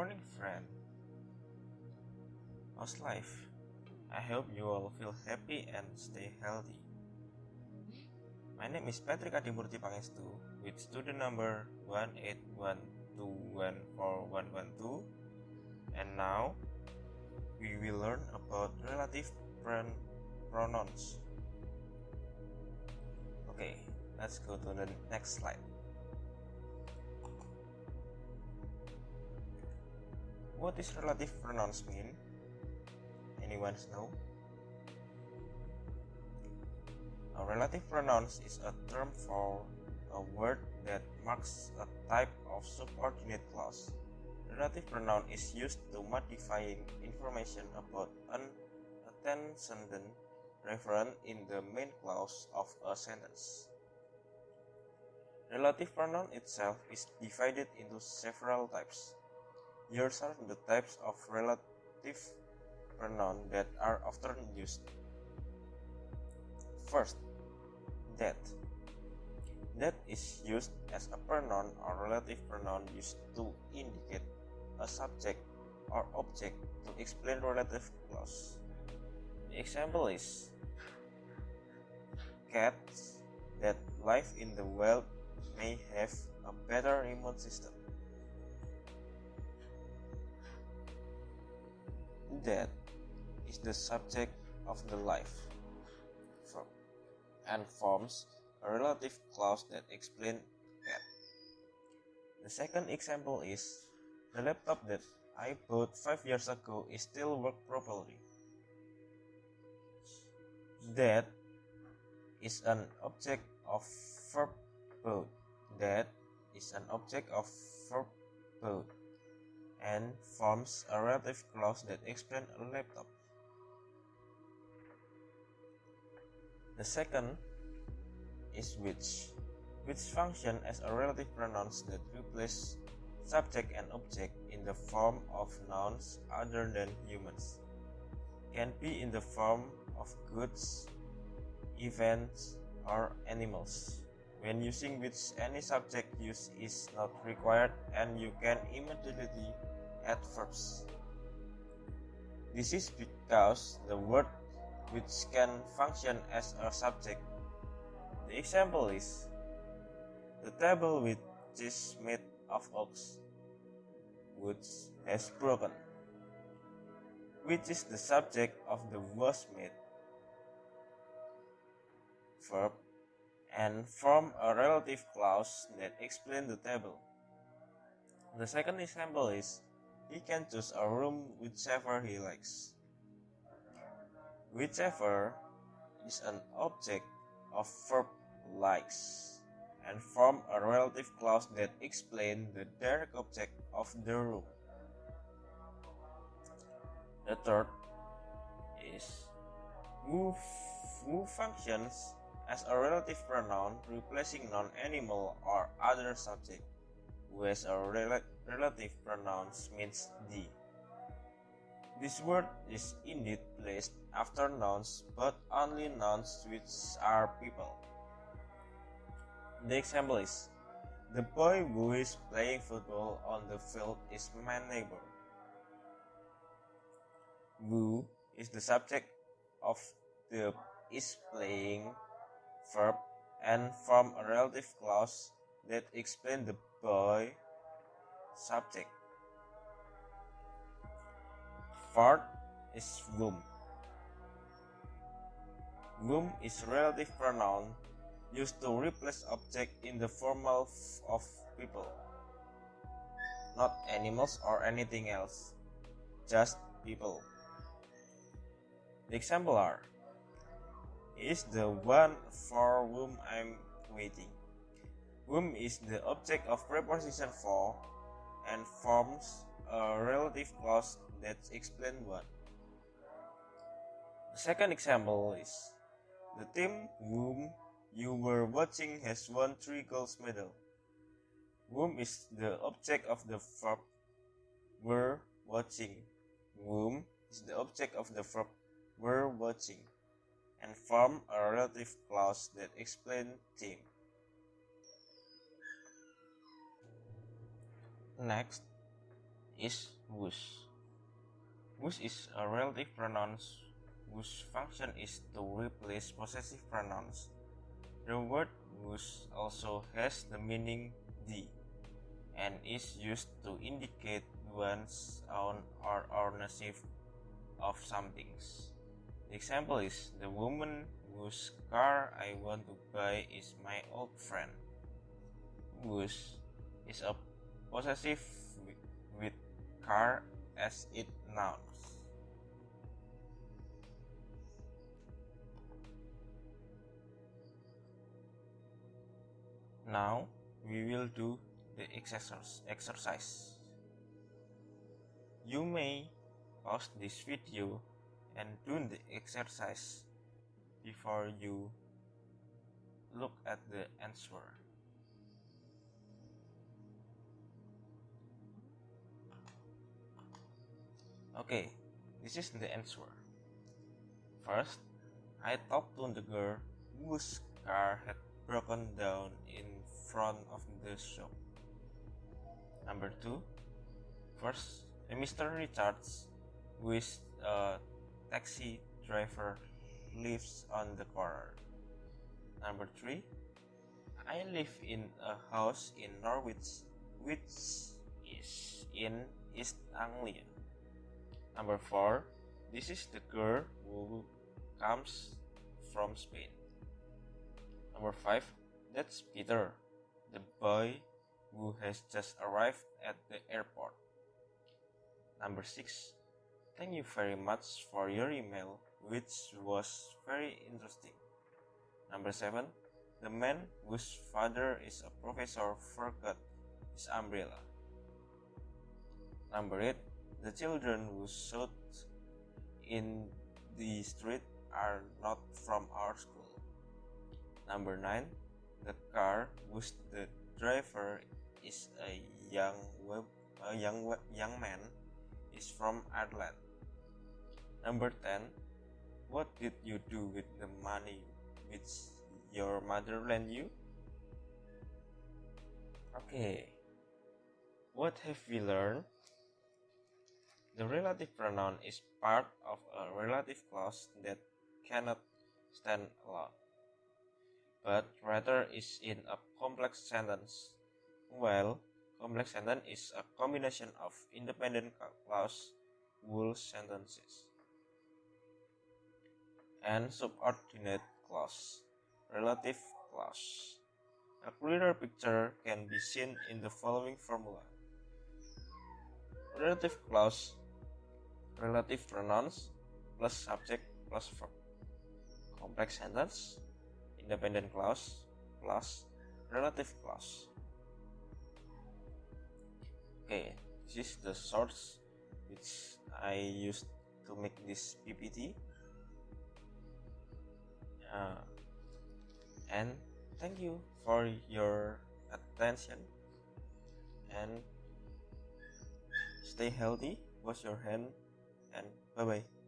morning, friend. How's life? I hope you all feel happy and stay healthy. My name is Patrik Pangestu with student number 181214112, and now we will learn about relative pronouns. Okay, let's go to the next slide. What is relative pronouns mean? Anyone know? A relative pronouns is a term for a word that marks a type of subordinate clause. Relative pronoun is used to modifying information about an antecedent referent in the main clause of a sentence. Relative pronoun itself is divided into several types. Here are the types of relative pronoun that are often used. First, that. That is used as a pronoun or relative pronoun used to indicate a subject or object to explain relative clause. The example is cats that live in the wild may have a better immune system. That is the subject of the life verb and forms a relative clause that explains cat. The second example is the laptop that I bought 5 years ago is still work properly. That is an object of verb bought. That is an object of verb bought and forms a relative clause that explains a laptop. The second is which function as a relative pronouns that replace subject and object in the form of nouns other than humans. Can be in the form of goods, events, or animals. When using which, any subject use is not required and you can immediately add verbs. This is because the word which can function as a subject. The example is the table which is made of oaks, which has broken, which is the subject of the was made verb and form a relative clause that explains the table. The second example is he can choose a room whichever he likes. Whichever is an object of verb likes and form a relative clause that explains the direct object of the room. The third is who functions as a relative pronoun replacing non-animal or other subject. Who as a relative pronouns means the. This word is indeed placed after nouns, but only nouns which are people. The example is the boy who is playing football on the field is my neighbor. Who is the subject of the is playing verb and form a relative clause that explains the boy subject. Fourth is whom. Whom is relative pronoun used to replace object in the formal of people, not animals or anything else, just people. The example are he is the one for whom I'm waiting. Whom is the object of preposition for and forms a relative clause that explains what. The second example is the team whom you were watching has won 3 gold medals. Whom is the object of the verb were watching. Whom is the object of the verb were watching and form a relative clause that explains team. Next is whose. Whose is a relative pronoun whose function is to replace possessive pronouns. The word whose also has the meaning the and is used to indicate one's own or ownership of something. The example is, the woman whose car I want to buy is my old friend. Whose is a possessive with car as its nouns. Now we will do the exercise. You may pause this video and do the exercise before you look at the answer. Okay, this is the answer. First, I talked to the girl whose car had broken down in front of the shop. Number 2, first, Mr. Richards, who is a taxi driver, lives on the corner. Number 3, I live in a house in Norwich, which is in East Anglia. Number 4, this is the girl who comes from Spain. Number 5, that's Peter, the boy who has just arrived at the airport. Number 6, thank you very much for your email, which was very interesting. Number 7, the man whose father is a professor forgot his umbrella. Number 8, the children who shot in the street are not from our school. Number 9, the car whose the driver is a young man is from Ireland. Number 10, what did you do with the money which your mother lent you? Okay, what have we learned? The relative pronoun is part of a relative clause that cannot stand alone, but rather is in a complex sentence, while complex sentence is a combination of independent clause, whole sentences, and subordinate clause, relative clause. A clearer picture can be seen in the following formula. Relative clause, relative pronouns plus subject plus verb. Complex sentence, independent clause plus relative clause. Okay, this is the source which I used to make this PPT. And thank you for your attention, and stay healthy, wash your hand, and bye bye.